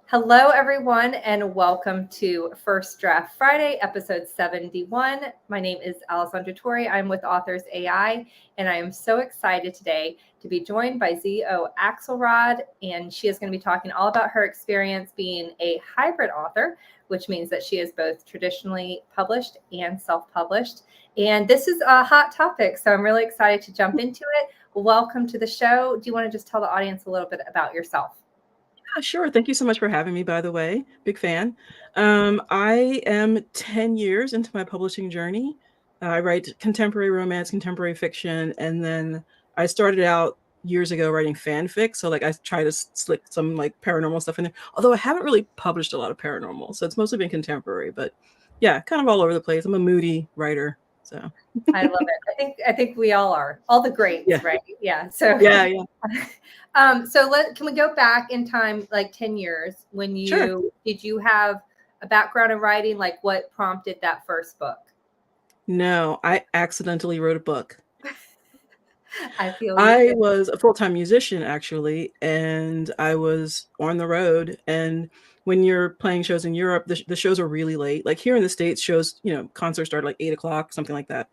Hello, everyone, and welcome to First Draft Friday, episode 71. My name is Alessandra Torre. I'm with Authors AI, and I am so excited today to be joined by Xio Axelrod, and she is going to be talking all about her experience being a hybrid author, which means that she is both traditionally published and self-published. And this is a hot topic, so I'm really excited to jump into it. Welcome to the show. Do you want to just tell the audience a little bit about yourself? Yeah, sure. Thank you so much for having me, by the way. Big fan. I am 10 years into my publishing journey. I write contemporary romance, contemporary fiction, and then I started out years ago writing fanfic. So like I try to slick some like paranormal stuff in there. Although I haven't really published a lot of paranormal, so it's mostly been contemporary. But yeah, kind of all over the place. I'm a moody writer. So I love it. I think we all are. All the greats, yeah, right? Yeah. So yeah. can we go back in time like 10 years when Sure. you have a background in writing? Like what prompted that first book? No, I accidentally wrote a book. I feel you. I was a full-time musician actually, and I was on the road. And when you're playing shows in Europe, the shows are really late. Like here in the States, shows, concerts start like 8 o'clock, something like that.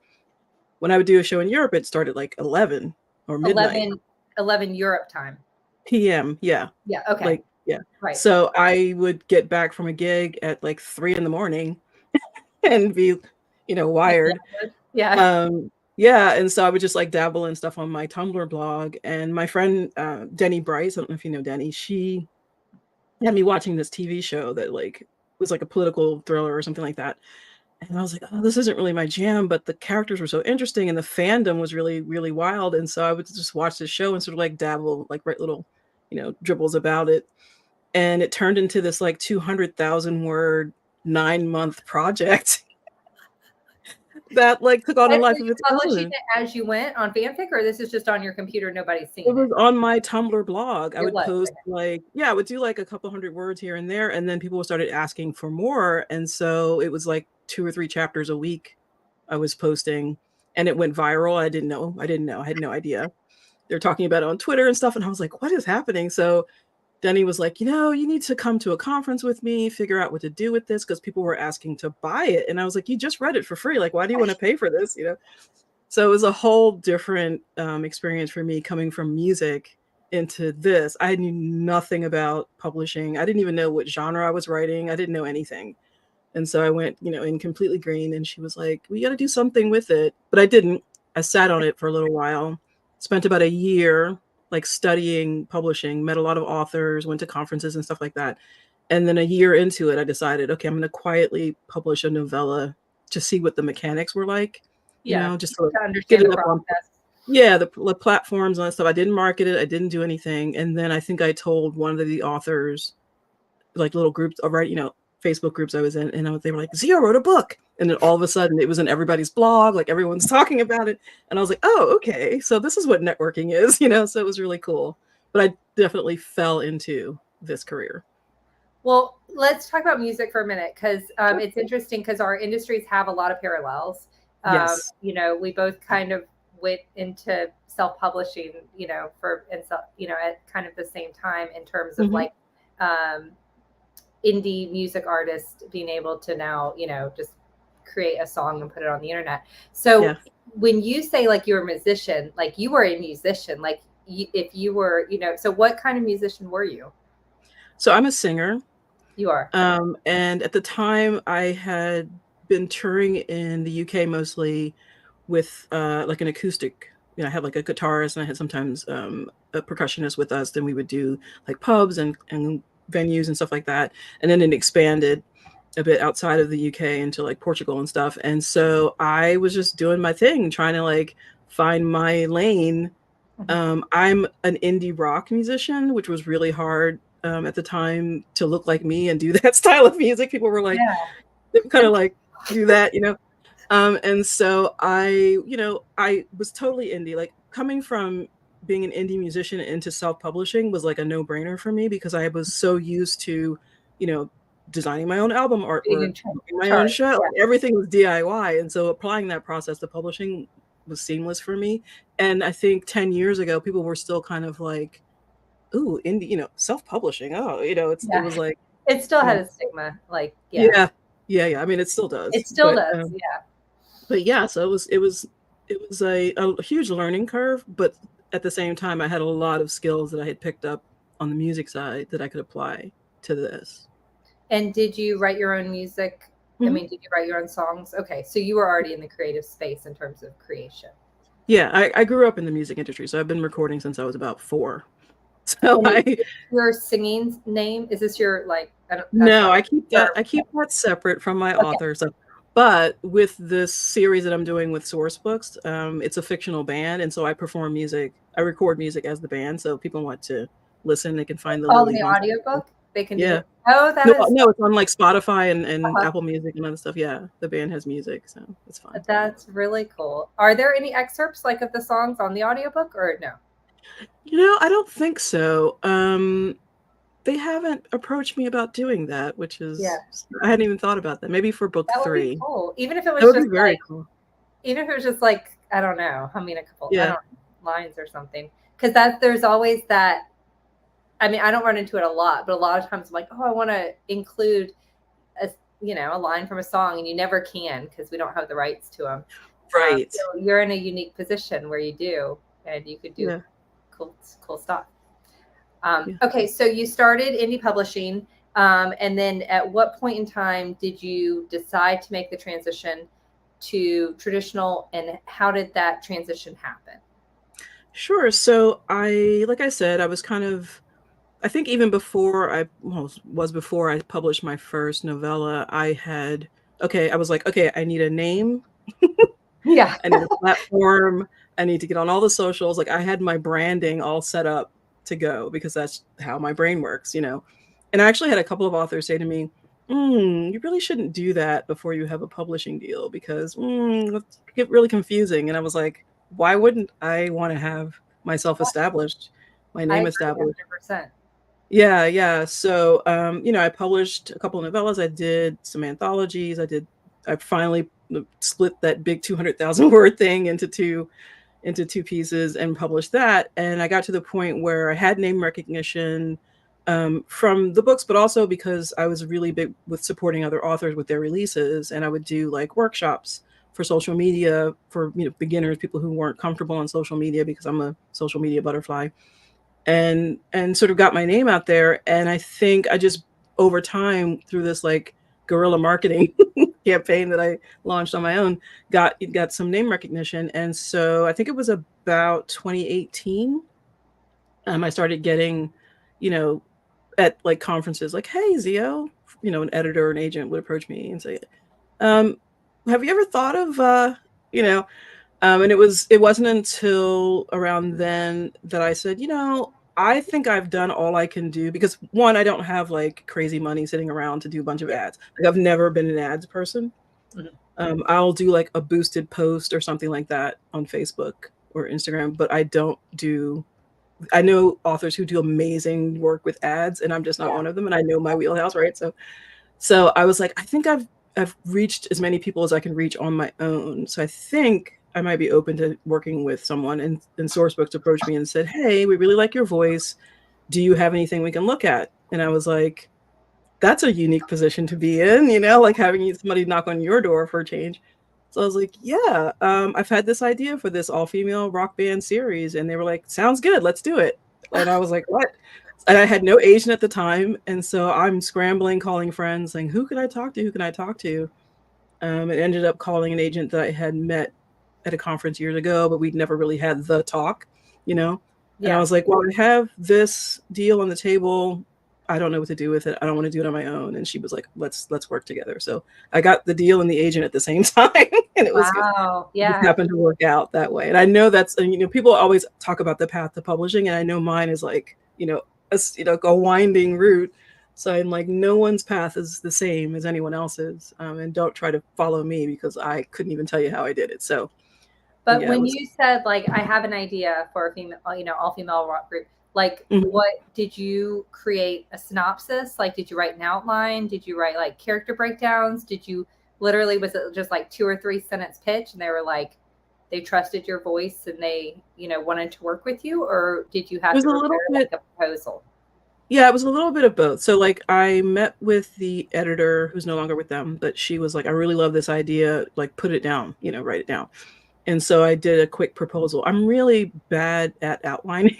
When I would do a show in Europe, it started like 11 or midnight 11 Europe time. p.m. Yeah. Yeah. Okay. Like, yeah. Right. So I would get back from a gig at like 3 in the morning and be, wired. Yeah. Yeah, and so I would just like dabble in stuff on my Tumblr blog. And my friend Denny Bryce, I don't know if you know Denny, she had me watching this TV show that like was like a political thriller or something like that. And I was like, oh, this isn't really my jam, but the characters were so interesting and the fandom was really, really wild. And so I would just watch this show and sort of like dabble, like write little, dribbles about it. And it turned into this like 200,000 word 9 month project that like took on a And were life you of its publishing own. it as you went on fanfic, or this is just on your computer? Nobody's It seeing it. was on my Tumblr blog. I It would was. post Okay. like, yeah, I would do like a couple hundred words here and there, and then people started asking for more. And so it was like 2 or 3 chapters a week I was posting, and it went viral. I didn't know. I had no idea. They're talking about it on Twitter and stuff. And I was like, what is happening? So Denny was like, you need to come to a conference with me, figure out what to do with this, because people were asking to buy it. And I was like, you just read it for free. Like, why do you want to pay for this? So it was a whole different experience for me coming from music into this. I knew nothing about publishing. I didn't even know what genre I was writing. I didn't know anything. And so I went, in completely green. And she was like, we got to do something with it. But I didn't. I sat on it for a little while, spent about a year like studying publishing, met a lot of authors, went to conferences and stuff like that. And then a year into it, I decided, okay, I'm going to quietly publish a novella to see what the mechanics were like, Yeah. just to To get understand it the up on, process. yeah, the platforms and stuff. I didn't market it. I didn't do anything. And then I think I told one of the authors, like little groups, right, Facebook groups I was in, and they were like, Xio wrote a book. And then all of a sudden it was in everybody's blog, like everyone's talking about it. And I was like, oh, okay. So this is what networking is, so it was really cool. But I definitely fell into this career. Well, let's talk about music for a minute because Sure. it's interesting because our industries have a lot of parallels. Yes. We both kind of went into self-publishing, at kind of the same time in terms of Hmm. like um, indie music artists being able to now, just create a song and put it on the internet. So Yeah. when you say like you're a musician, like you were a musician, like if you were, so what kind of musician were you? So I'm a singer. You are. And at the time, I had been touring in the UK mostly with like an acoustic. I had like a guitarist, and I had sometimes a percussionist with us. Then we would do like pubs and venues and stuff like that. And then it expanded a bit outside of the UK into like Portugal and stuff. And so I was just doing my thing, trying to like find my lane. Mhm. I'm an indie rock musician, which was really hard at the time to look like me and do that style of music. People were like, Yeah. they kind of like do that. And so I was totally indie. Like coming from being an indie musician into self-publishing was like a no-brainer for me because I was so used to, you know, designing my own album Being artwork, in booking my own charge. show. Yeah. Like, everything was DIY. And so applying that process to publishing was seamless for me. And I think 10 years ago, people were still kind of like ooh, indie, self-publishing. Oh, it Yeah. was like, It still you had know, a stigma. Like, yeah, yeah, yeah. I mean, it still it does, still does. Yeah. but yeah. So it was a huge learning curve, but at the same time, I had a lot of skills that I had picked up on the music side that I could apply to this. And did you write your own music? I Mhm. mean, did you write your own songs? Okay, so you were already in the creative space in terms of creation. Yeah, I grew up in the music industry, so I've been recording since I was about 4. So And is your singing name? Is this your like? I don't. That's no, not I keep that your. I keep that separate from my Okay. author stuff. But with this series that I'm doing with Source Books, it's a fictional band, and so I perform music. I record music as the band, so if people want to listen, they can find the Oh, Lilies the on. audiobook. They can do. Yeah. Oh, that No, is. no, it's on like Spotify and Uh-huh. Apple Music and other stuff. Yeah, the band has music, so it's fine. That's really cool. Are there any excerpts like of the songs on the audiobook or no? I don't think so. They haven't approached me about doing that, which Yeah, is I hadn't even thought about that. Maybe for book that would be 3. cool. Even if it That was would be just very like, cool. even if it was just like, I don't know, I mean, a couple, I Yeah. don't know, lines or something. Because there's always that. I mean, I don't run into it a lot, but a lot of times I'm like, oh, I want to include a a line from a song, and you never can because we don't have the rights to them. Right. So you're in a unique position where you do, and you could do Yeah. cool stuff. Yeah. Okay, so you started indie publishing, and then at what point in time did you decide to make the transition to traditional, and how did that transition happen? Sure. So like I said, I was I think even before was before I published my first novella, I was like, okay, I need a name. Yeah. I need a platform. I need to get on all the socials. Like I had my branding all set up to go because that's how my brain works. And I actually had a couple of authors say to me, you really shouldn't do that before you have a publishing deal because it's get really confusing. And I was like, why wouldn't I want to have myself established, my I name agree established? 100%. Yeah, yeah. So, I published a couple of novellas. I did some anthologies. I finally split that big 200,000 word thing into two pieces and published that. And I got to the point where I had name recognition from the books, but also because I was really big with supporting other authors with their releases. And I would do like workshops for social media for beginners, people who weren't comfortable on social media because I'm a social media butterfly and sort of got my name out there. And I think I just over time through this like guerrilla marketing campaign that I launched on my own got some name recognition. And so I think it was about 2018 I started getting you know at like conferences like, hey Xio, an editor or an agent would approach me and say, um have you ever thought of you know and it wasn't until around then that I said, I think I've done all I can do because one, I don't have like crazy money sitting around to do a bunch of Yeah. ads. Like I've never been an ads person. Mhm. I'll do like a boosted post or something like that on Facebook or Instagram, but I know authors who do amazing work with ads and I'm just not Yeah. one of them. And I know my wheelhouse, right? So I was like, I think I've reached as many people as I can reach on my own. So I think I might be open to working with someone. And Sourcebooks approached me and said, hey, we really like your voice. Do you have anything we can look at? And I was like, that's a unique position to be in, like having somebody knock on your door for a change. So I was like, yeah, I've had this idea for this all-female rock band series. And they were like, sounds good, let's do it. And I was like, what? And I had no agent at the time. And so I'm scrambling, calling friends, saying, who can I talk to? Who can I talk to? It ended up calling an agent that I had met at a conference years ago, but we'd never really had the talk. And I Yeah. was like, well, I have this deal on the table. I don't know what to do with it. I don't want to do it on my own. And she was like, let's work together. So I got the deal and the agent at the same time. And it was good. Wow. It just Yeah. happened to work out that way. And I know people always talk about the path to publishing. And I know mine is like, a winding route. So I'm like, no one's path is the same as anyone else's. And don't try to follow me because I couldn't even tell you how I did it. So But yeah, it when was. you said like I have an idea for a female, all female rock group, like Mhm. what did you create a synopsis? Like did you write an outline? Did you write like character breakdowns? Did you literally was it just like 2 or 3 sentence pitch and they were like, they trusted your voice and they, you know, wanted to work with you, or did you It have was to a little prepare bit, like a proposal? yeah, it was a little bit of both. So like I met with the editor who's no longer with them, but she was like, I really love this idea, like put it down, you know, write it down. And so I did a quick proposal. I'm really bad at outlining.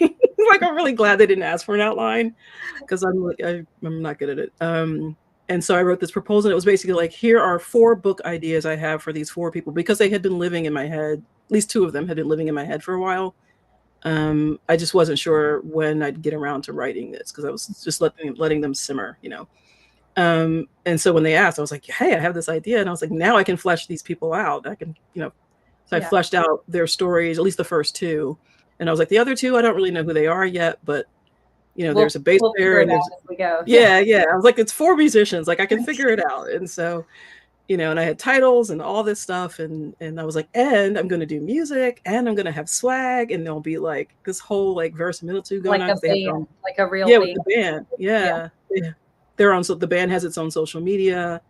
Like I'm really glad they didn't ask for an outline because I'm not good at it. And so I wrote this proposal. And it was basically like, here are 4 book ideas I have for these 4 people because they had been living in my head. At least 2 of them had been living in my head for a while. I just wasn't sure when I'd get around to writing this because I was just letting them simmer, you know. And so when they asked, I was like, hey, I have this idea. And I was like, now I can flesh these people out. I can, you know, so I Yeah. fleshed out their stories, at least the first 2. And I was like, the other 2, I don't really know who they are yet, but you know, there's a bass We'll player figure it and out there's, as we go. yeah, yeah. I was like, it's 4 musicians. Like I can figure it out. And so, you know, and I had titles and all this stuff. And I was like, and I'm going to do music and I'm going to have swag. And there'll be like this whole like verisimilitude going Like on a because they have their own, band, like a real yeah, with band. the band. Yeah. Yeah. Yeah. They're on, so the band has its own social media.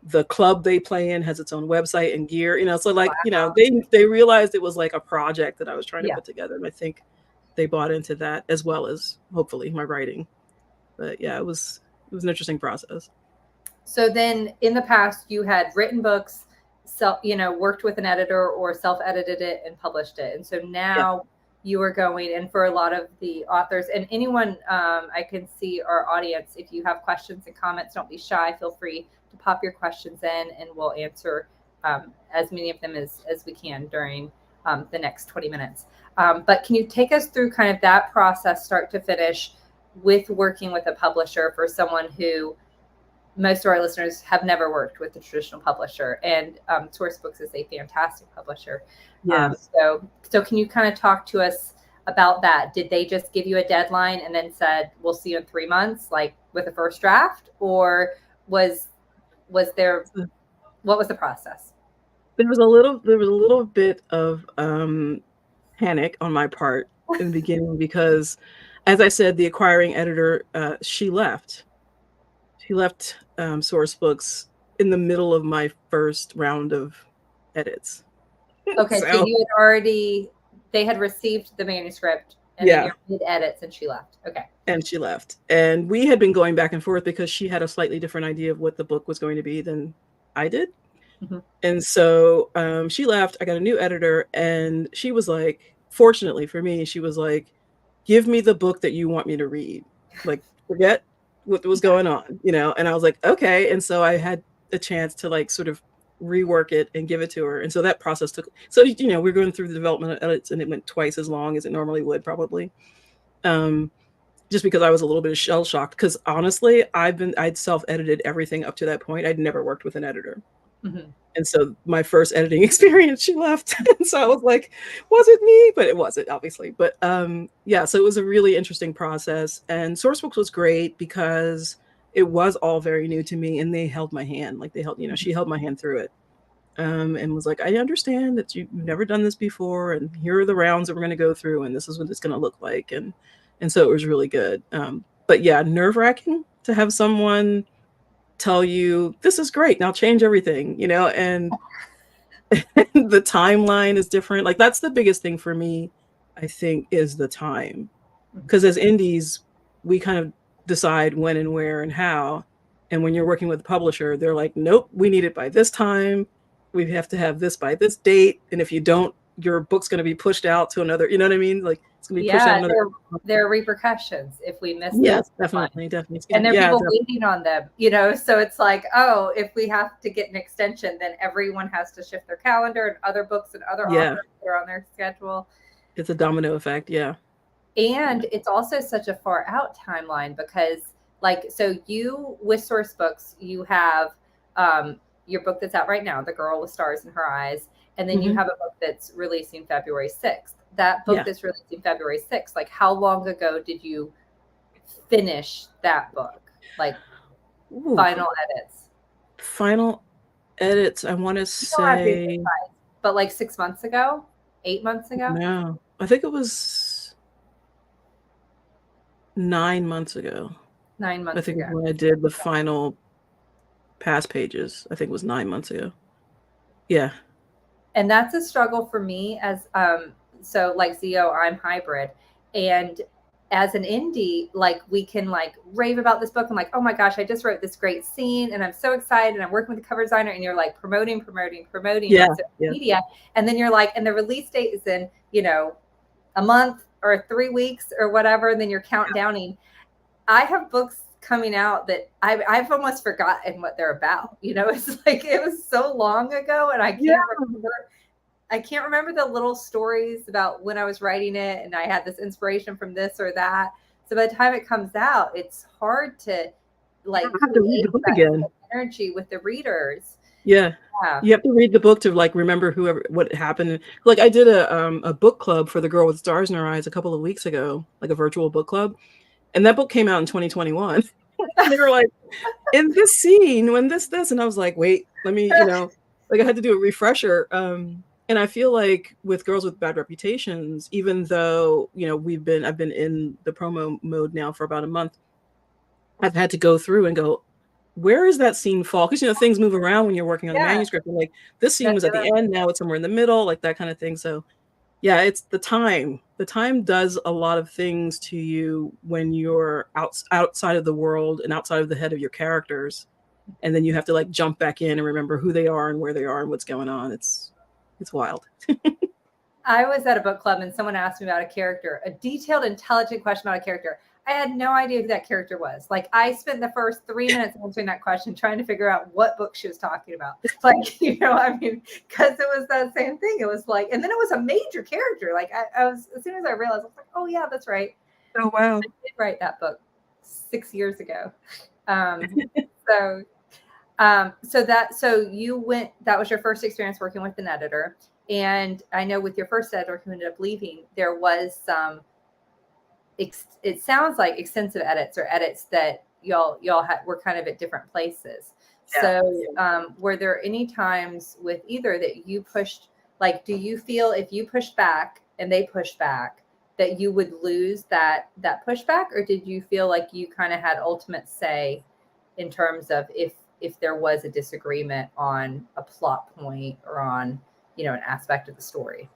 The club they play in has its own website and gear, you know, so like, you know, Wow. they realized it was like a project that I was trying to Yeah. put together. And I think they bought into that as well as hopefully my writing. But yeah, it was an interesting process. So then in the past you had written books, you know, worked with an editor or self-edited it and published it. And so Yeah. now you are going, and for a lot of the authors and anyone, I can see our audience, if you have questions and comments, don't be shy. Feel free to pop your questions in and we'll answer as many of them as we can during the next 20 minutes. But can you take us through kind of that process, start to finish, with working with a publisher for someone who, most of our listeners have never worked with a traditional publisher, and Sourcebooks is a fantastic publisher. Yes. So can you kind of talk to us about that? Did they just give you a deadline and then said, we'll see you in 3 months, like with a first draft? Or was there, what was the process? There was a little bit of panic on my part in the beginning because, as I said, the acquiring editor, she left. She left Sourcebooks in the middle of my first round of edits. Okay, so So you had already, they had received the manuscript and then yeah, you did edits and she left. Okay. and she left. And we had been going back and forth because she had a slightly different idea of what the book was going to be than I did. Mm-hmm. And so she left. I got a new editor, and she was like, fortunately for me, she was like, give me the book that you want me to read. Like, forget what was going on, you know? And I was like, okay. And so I had a chance to like sort of rework it and give it to her. And so that process took, so, you know, we're going through the development of edits and it went twice as long as it normally would probably. Just because I was a little bit shell shocked. Because honestly, I'd self-edited everything up to that point. I'd never worked with an editor. Mm-hmm. And so my first editing experience, she left. And so I was like, was it me? But it wasn't, obviously. But yeah, so it was a really interesting process. And Sourcebooks was great because it was all very new to me and they held my hand. Like they held, you know, she held my hand through it. And was like, I understand that you've never done this before, and here are the rounds that we're going to go through, and this is what it's going to look like. And so it was really good. But yeah, nerve-wracking to have someone tell you this is great, now change everything, you know, and the timeline is different. Like that's the biggest thing for me, I think, is the time. Because as indies, we kind of decide when and where and how. And when you're working with a publisher, they're like, nope, we need it by this time. We have to have this by this date. And if you don't, your book's going to be pushed out to another, you know what I mean? Like it's going to be pushed out another. There are repercussions if we miss. Yes, definitely. And there are people waiting on them, you know, so it's like, oh, if we have to get an extension, then everyone has to shift their calendar, and other books and other authors that are on their schedule. It's a domino effect. Yeah. And it's also such a far out timeline because, like, so you, with Sourcebooks, you have your book that's out right now, The Girl with Stars in Her Eyes. And then you have a book that's releasing February 6th. That book that's releasing February 6th, like how long ago did you finish that book? Like final edits? Final edits, I want to say. But like 6 months ago? 8 months ago? No, I think it was 9 months ago. 9 months ago. I think when I did the final pass pages, I think it was 9 months ago. Yeah. And that's a struggle for me as so like Xio, I'm hybrid, and as an indie, like we can like rave about this book. I'm like, oh my gosh, I just wrote this great scene and I'm so excited and I'm working with the cover designer, and you're like promoting Yeah, on social yeah. media, and then you're like, and the release date is in, you know, a month or 3 weeks or whatever, and then you're countdowning. I have books coming out that I've almost forgotten what they're about. You know, it's like it was so long ago, and Yeah. I can't remember the little stories about when I was writing it, and I had this inspiration from this or that. So by the time it comes out, it's hard to like I have to read the create book that again. energy with the readers. Yeah. Yeah. You have to read the book to like remember whoever what happened. Like I did a book club for The Girl with Stars in Her Eyes a couple of weeks ago, like a virtual book club. And that book came out in 2021. And they were like, in this scene, when this, and I was like, wait, let me, like I had to do a refresher. And I feel like with Girls with Bad Reputations, even though, I've been in the promo mode now for about a month, I've had to go through and go, where is that scene fall? Because things move around when you're working on a Yeah. manuscript. And like this scene That, was at the end, now it's somewhere in the middle, like that kind of thing. So yeah, it's the time. The time does a lot of things to you when you're outside of the world and outside of the head of your characters, and then you have to like jump back in and remember who they are and where they are and what's going on. It's wild. I was at a book club and someone asked me about a character, a detailed, intelligent question about a character. I had no idea who that character was. Like I spent the first 3 minutes answering that question, trying to figure out what book she was talking about. Like, I mean, because it was that same thing. It was like, and then it was a major character. Like I was, as soon as I realized, I was like, oh yeah, that's right. Oh wow. I did write that book 6 years ago. So you went, that was your first experience working with an editor. And I know with your first editor who ended up leaving, there was some, it sounds like extensive edits or edits that y'all were kind of at different places. Yeah. So were there any times with either that you pushed, like, do you feel if you pushed back and they pushed back that you would lose that pushback? Or did you feel like you kind of had ultimate say in terms of if there was a disagreement on a plot point or on, an aspect of the story?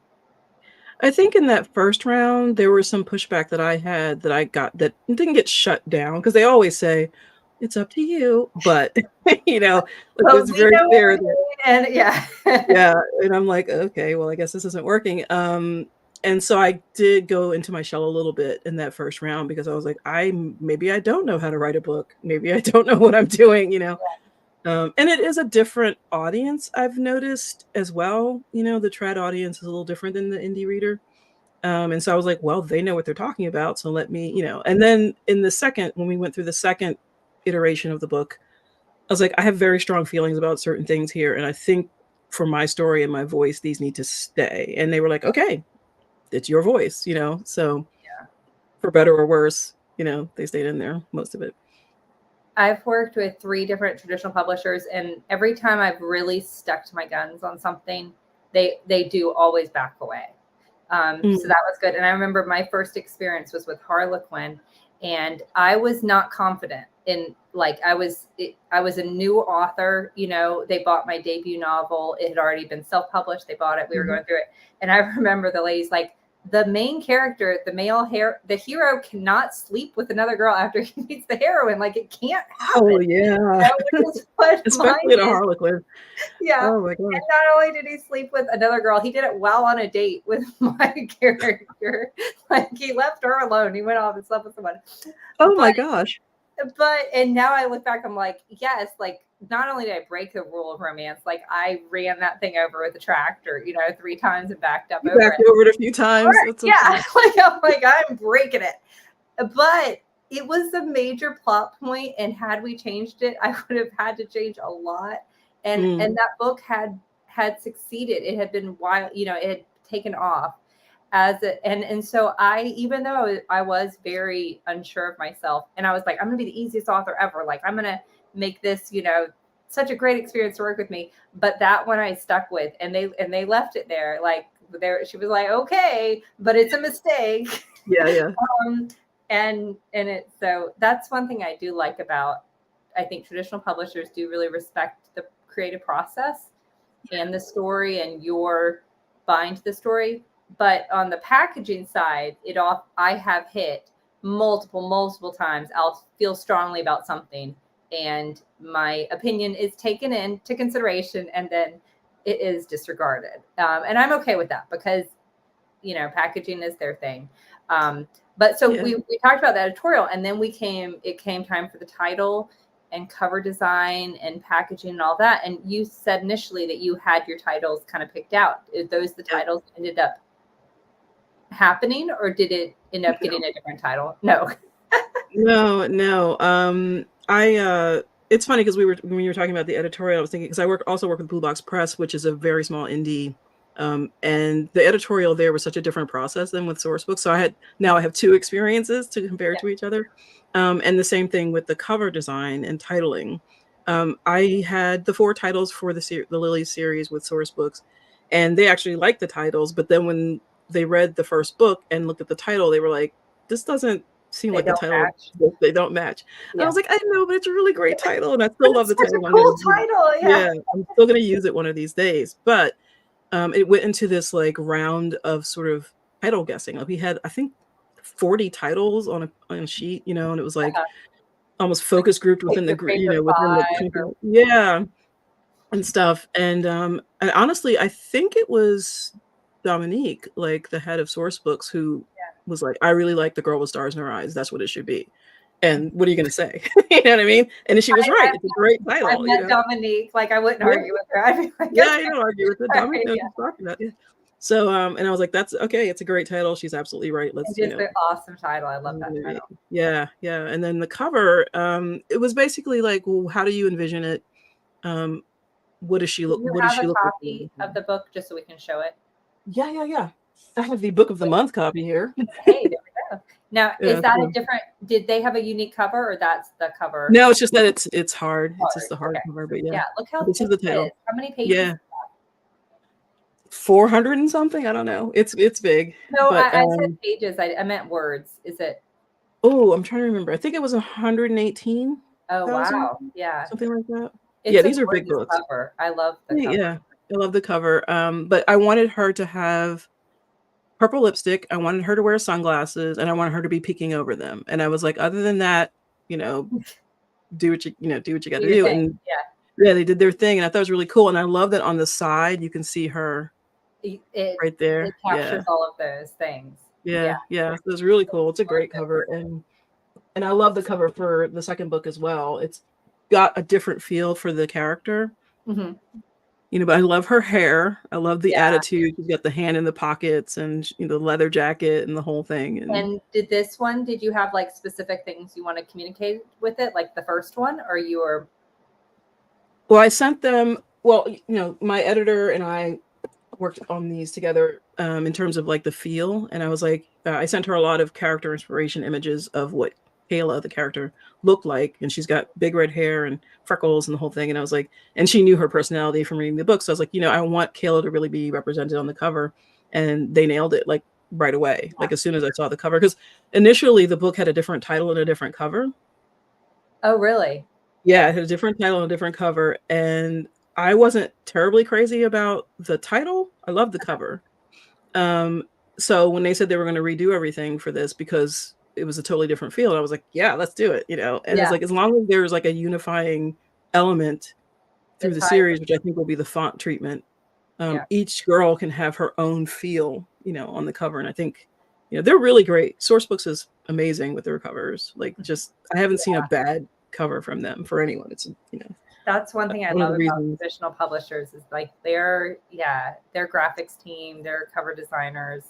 I think in that first round, there was some pushback that I had that I got that didn't get shut down because they always say, it's up to you. But, it's very clear that, and yeah. yeah. And I'm like, okay, well, I guess this isn't working. And so I did go into my shell a little bit in that first round because I was like, maybe I don't know how to write a book. Maybe I don't know what I'm doing, And it is a different audience, I've noticed as well. The trad audience is a little different than the indie reader. And so I was like, well, they know what they're talking about. So let me, and then when we went through the second iteration of the book, I was like, I have very strong feelings about certain things here. And I think for my story and my voice, these need to stay. And they were like, okay, it's your voice, So Yeah. for better or worse, they stayed in there, most of it. I've worked with 3 different traditional publishers, and every time I've really stuck to my guns on something, they do always back away. So that was good. And I remember my first experience was with Harlequin, and I was not confident in, like, I was a new author. They bought my debut novel. It had already been self-published. They bought it. We were going through it. And I remember the ladies like, the main character, the hero cannot sleep with another girl after he meets the heroine. Like, it can't happen. Oh yeah. Especially in a Harlequin. Yeah. Oh my gosh. And not only did he sleep with another girl, he did it while on a date with my character. Like, he left her alone. He went off and slept with someone. Oh my gosh. And now I look back, I'm like, yes, like, not only did I break the rule of romance, like I ran that thing over with a tractor, 3 times and backed up over it a few times. Yeah. Like I'm breaking it. But it was a major plot point, and had we changed it, I would have had to change a lot. And that book had succeeded. It had been wild, it had taken off and so even though I was very unsure of myself, and I was like, I'm gonna be the easiest author ever, like I'm gonna make this, such a great experience to work with me. But that one I stuck with, and they left it there. Like, she was like, okay, but it's a mistake. Yeah. So that's one thing I do like about, I think traditional publishers do really respect the creative process. and the story, and you're buying to the story. But on the packaging side, I have hit multiple times. I'll feel strongly about something, and my opinion is taken into consideration, and then it is disregarded. And I'm okay with that because, packaging is their thing. But so we talked about the editorial, and then it came time for the title and cover design and packaging and all that. And you said initially that you had your titles kind of picked out. Are those the titles that ended up happening, or did it end up getting a different title? No. No. It's funny because when you were talking about the editorial, I was thinking, because I also work with Blue Box Press, which is a very small indie. And the editorial there was such a different process than with Sourcebook. So I have two experiences to compare to each other. And the same thing with the cover design and titling. I had the 4 titles for the Lily series with Sourcebooks, and they actually liked the titles. But then when they read the first book and looked at the title, they were like, this doesn't seem like the title. They don't match. And I was like, I know, but it's a really great title, and I still love the title. It's a cool title. Yeah, I'm still going to use it one of these days. But it went into this like round of sort of title guessing. Like we had, I think, 40 titles on a sheet, and it was like almost focus grouped within the group, within the company. And stuff. And honestly, I think it was Dominique, like the head of Sourcebooks, who was like, I really like The Girl with Stars in Her Eyes. That's what it should be. And what are you going to say? You know what I mean? And she was right. It's a great title. I met Dominique. Like, I wouldn't argue with her. I'd be like, I don't argue with her. Dominique knows what she's talking about. Yeah. So, and I was like, that's okay. It's a great title. She's absolutely right. It's an awesome title. I love that title. Yeah. And then the cover, it was basically like, well, how do you envision it? What does she look? What does she look like? Copy of the book just so we can show it. Yeah. I have the book of the month copy here. Hey, there we go. Now, is that a different? Did they have a unique cover, or that's the cover? No, it's just that it's hard. It's just the hard cover, but yeah. Look how this is the title. How many pages? Yeah. 400 and something. I don't know. It's big. No, but, I said pages. I meant words. Is it? Oh, I'm trying to remember. I think it was 118. Oh wow! Yeah, something like that. These are big books. Cover. I love the cover. Yeah, I love the cover. But I wanted her to have purple lipstick. I wanted her to wear sunglasses, and I wanted her to be peeking over them. And I was like, other than that, do what you got to do. And they did their thing, and I thought it was really cool. And I love that on the side you can see her right there. It captures all of those things. Yeah. So it was really cool. It's a great cover, and I love the cover for the second book as well. It's got a different feel for the character. Mm-hmm. But I love her hair. I love the attitude. She's got the hand in the pockets, and the leather jacket and the whole thing. And did you have like specific things you want to communicate with it, like the first one, or you were? Well, I sent them. Well, my editor and I worked on these together in terms of like the feel, and I was like, I sent her a lot of character inspiration images of what Kayla, the character, looked like, and she's got big red hair and freckles and the whole thing. And I was like, and she knew her personality from reading the book, so I was like, I want Kayla to really be represented on the cover, and they nailed it like right away, like as soon as I saw the cover, because initially the book had a different title and a different cover. Oh, really? Yeah, it had a different title and a different cover, and I wasn't terribly crazy about the title. I loved the cover. So when they said they were going to redo everything for this because it was a totally different field, I was like, yeah, let's do it, And it's like, as long as there's like a unifying element through the series, which I think will be the font treatment, each girl can have her own feel, on the cover. And I think, they're really great. Sourcebooks is amazing with their covers. Like, just, I haven't seen a bad cover from them for anyone. It's, That's one thing I love about traditional publishers is like their graphics team, their cover designers.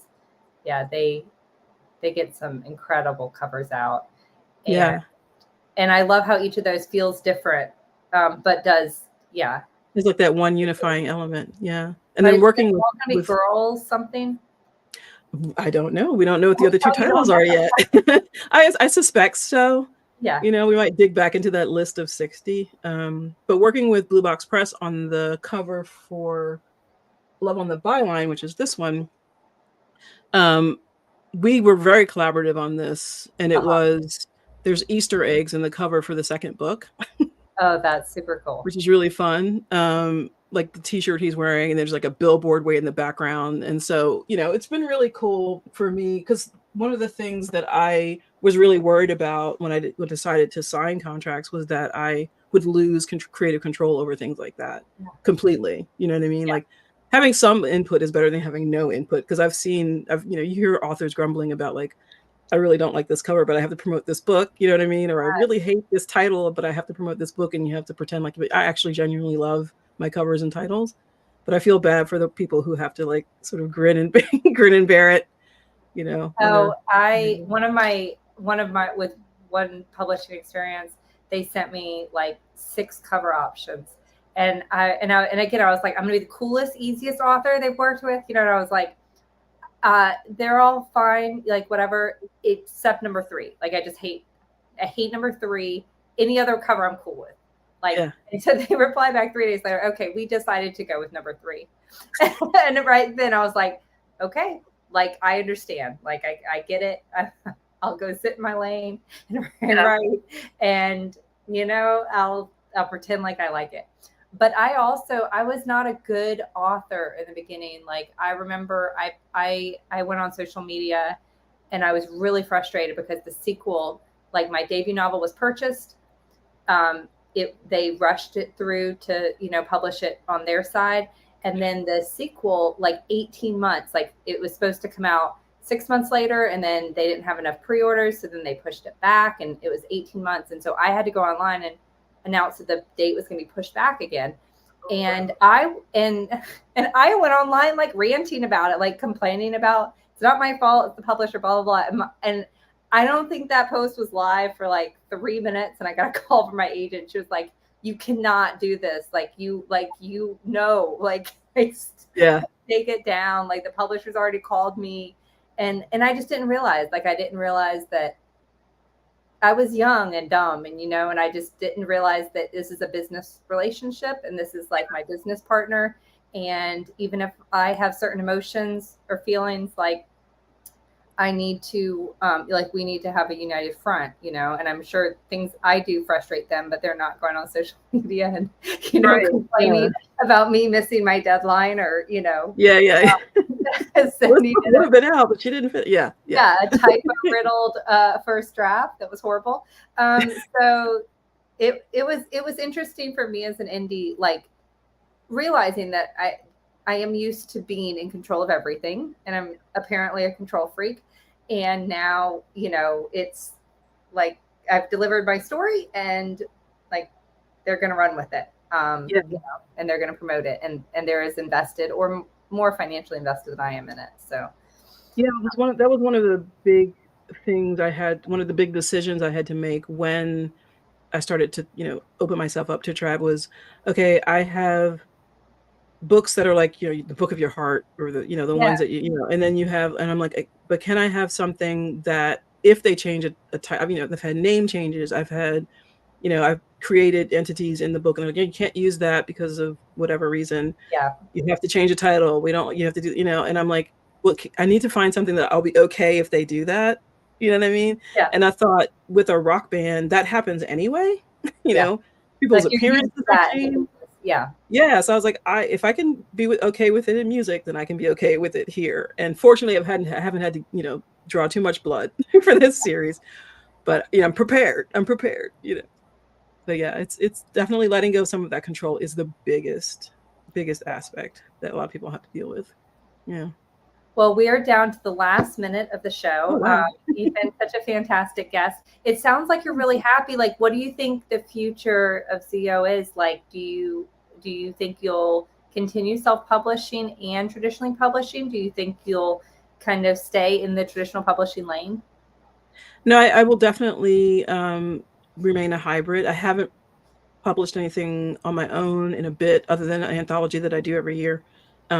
Yeah, they get some incredible covers out. And I love how each of those feels different, but does, There's like that one unifying element. Yeah. And then working with girls, something. I don't know. We don't know what the other two titles are yet. I suspect so. Yeah. We might dig back into that list of 60. But working with Blue Box Press on the cover for Love on the Byline, which is this one, we were very collaborative on this. And it was, there's Easter eggs in the cover for the second book. Oh, that's super cool. Which is really fun. like the t-shirt he's wearing, and there's like a billboard way in the background. And so, it's been really cool for me, because one of the things that I was really worried about when I decided to sign contracts was that I would lose creative control over things like that completely. You know what I mean? Yeah. Like, having some input is better than having no input, because you hear authors grumbling about, like, I really don't like this cover, but I have to promote this book. You know what I mean? Or I really hate this title, but I have to promote this book, and you have to pretend like I actually genuinely love my covers and titles. But I feel bad for the people who have to, like, sort of grin and bear it. So one of my with one publishing experience, they sent me like 6 cover options. And again, I was like, I'm gonna be the coolest, easiest author they've worked with. And I was like, they're all fine, like whatever, except number 3. Like I hate number 3. Any other cover I'm cool with. Like, and so they replied back 3 days later, okay, we decided to go with number 3. And right then I was like, okay, like I understand, like I get it. I'll go sit in my lane and write, and I'll pretend like I like it. But I was not a good author in the beginning. Like I remember I went on social media and I was really frustrated because the sequel, like my debut novel was purchased. They rushed it through to, publish it on their side. And then the sequel, like 18 months, like it was supposed to come out 6 months later, and then they didn't have enough pre-orders. So then they pushed it back, and it was 18 months. And so I had to go online and announced that the date was going to be pushed back again. And I went online like ranting about it, like complaining about it's not my fault, it's the publisher, blah, blah, blah. And I don't think that post was live for like 3 minutes. And I got a call from my agent. She was like, you cannot do this. Like take it down. Like the publisher's already called me. And I just didn't realize, I didn't realize that I was young and dumb, and and I just didn't realize that this is a business relationship, and this is like my business partner. And even if I have certain emotions or feelings, like I need to, we need to have a united front, and I'm sure things I do frustrate them, but they're not going on social media and, complaining about me missing my deadline or, Yeah. So it would have been out, but she didn't fit. Yeah. A typo riddled first draft that was horrible. So it was interesting for me as an indie, like realizing that I am used to being in control of everything, and I'm apparently a control freak. And now, it's like I've delivered my story, and like they're going to run with it, and they're going to promote it, and they're as invested or more financially invested than I am in it. So yeah, that was one of the big things I had, one of the big decisions I had to make when I started to, open myself up to Trad was, okay, I have books that are like, the book of your heart, or the, the ones that, and then and I'm like, but can I have something that if they change a type, I've had name changes, I've had, I've created entities in the book, and like, you can't use that because of whatever reason. Yeah. You have to change the title. You have to do, and I'm like, well, I need to find something that I'll be okay if they do that. You know what I mean? Yeah. And I thought with a rock band, that happens anyway. People's appearances change. Yeah. So I was like, if I can be okay with it in music, then I can be okay with it here. And fortunately, I haven't had to, draw too much blood for this series. But I'm prepared. But yeah, it's definitely letting go of some of that control is the biggest aspect that a lot of people have to deal with. Yeah. Well, we are down to the last minute of the show. Oh, wow. You've been such a fantastic guest. It sounds like you're really happy. Like, what do you think the future of Xio is? Like, do you think you'll continue self-publishing and traditionally publishing? Do you think you'll kind of stay in the traditional publishing lane? No, I will definitely remain a hybrid. I haven't published anything on my own in a bit, other than an anthology that I do every year,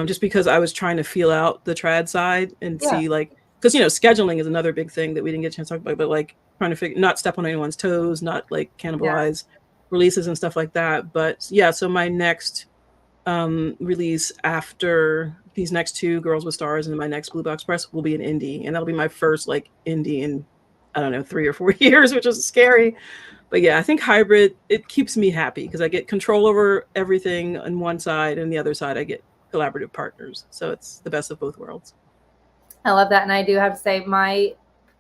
just because I was trying to feel out the trad side and see, like, because scheduling is another big thing that we didn't get a chance to talk about, but like trying to not step on anyone's toes, not like cannibalize releases and stuff like that. But yeah, so my next release after these next 2 Girls with Stars and my next Blue Box Press will be an indie, and that'll be my first like indie in, I don't know, 3 or 4 years, which is scary. But yeah, I think hybrid, it keeps me happy because I get control over everything on one side, and the other side I get collaborative partners. So it's the best of both worlds. I love that. And I do have to say, my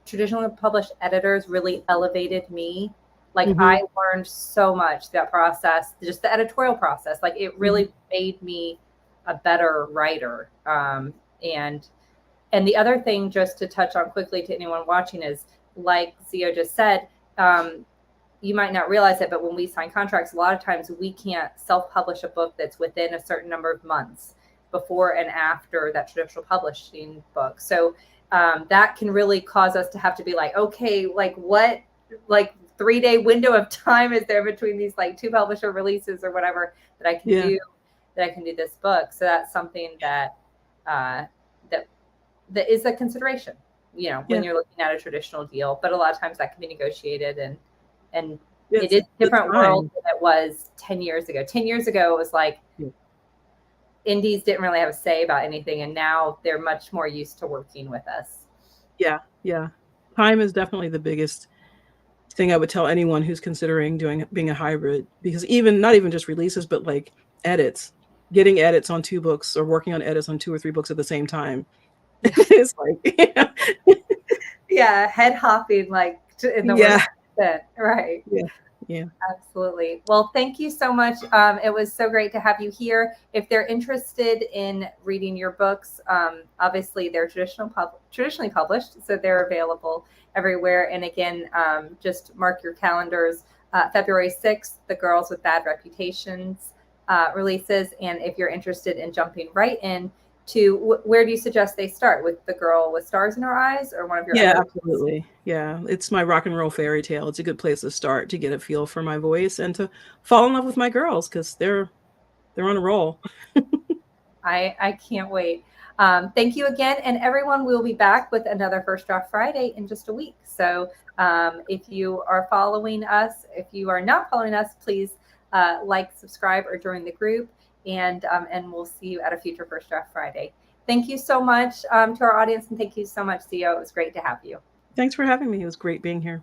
traditionally published editors really elevated me. Like, Mm-hmm. I learned so much that process, just the editorial process. Like, it Mm-hmm. really made me a better writer. And the other thing, just to touch on quickly to anyone watching, is like Xio just said, you might not realize it, but when we sign contracts, a lot of times we can't self-publish a book that's within a certain number of months before and after that traditional publishing book. So that can really cause us to have to be like, okay, like what, like 3-day window of time is there between these like 2 publisher releases or whatever that I can do, this book. So that's something that that is a consideration, when you're looking at a traditional deal. But a lot of times that can be negotiated, and it is a different world than it was 10 years ago. 10 years ago, it was like indies didn't really have a say about anything, and now they're much more used to working with us. Yeah. Time is definitely the biggest thing I would tell anyone who's considering being a hybrid, because not even just releases, but like edits, getting edits on 2 books or working on edits on 2 or 3 books at the same time. It's like, head hopping, like in the worst sense, right? Yeah. Absolutely. Well, thank you so much. It was so great to have you here. If they're interested in reading your books, obviously they're traditionally published, so they're available everywhere. And again, just mark your calendars. February 6th, The Girls with Bad Reputations releases. And if you're interested in jumping right in to where do you suggest they start? With The Girl with Stars in Her Eyes, or one of your other absolutely. Yeah, it's my rock and roll fairy tale. It's a good place to start to get a feel for my voice and to fall in love with my girls, because they're on a roll. I can't wait. Thank you again. And everyone, will be back with another First Draft Friday in just a week. So if you are following us, if you are not following us, please like, subscribe, or join the group. And we'll see you at a future First Draft Friday. Thank you so much to our audience. And thank you so much, Xio. It was great to have you. Thanks for having me. It was great being here.